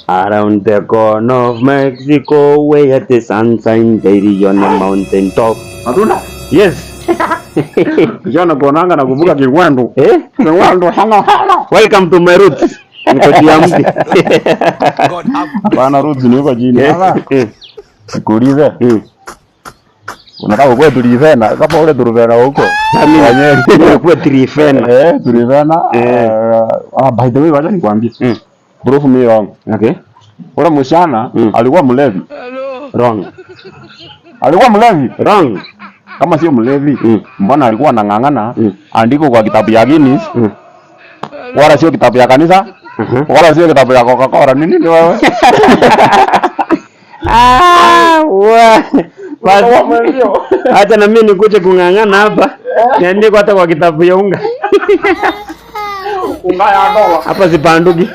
Around the corner of Mexico, where the sunshine daily on a mountain top. Hatuna? Yes. Kijana kuonanga na kuvuka Kiwendo. Kiwendo hana. Welcome to my roots. Niko Diamti. Hapana, roots ni huko chini. Kuulize. Unataka kwa tulivena kama ule tulivena huko. Mimi kwa tulivena. Tulivena. By the way, wacha nikwambie. Proof me wrong. Okay. Ule msichana alikuwa mlevi. Wrong. Alikuwa mlevi. Wrong. Kama sio mlevi, mbona alikuwa anang'ang'ana andiko kwa kitabu ya Guinness? Wala sio kitabu ya kanisa? Wala sio kitabu ya Coca-Cola. Nini wewe? Acha na mimi nikuje kung'ang'ana hapa. Niandike hata kwa kitabu ya unga. Unga ya ndoa. Hapa sipanduki.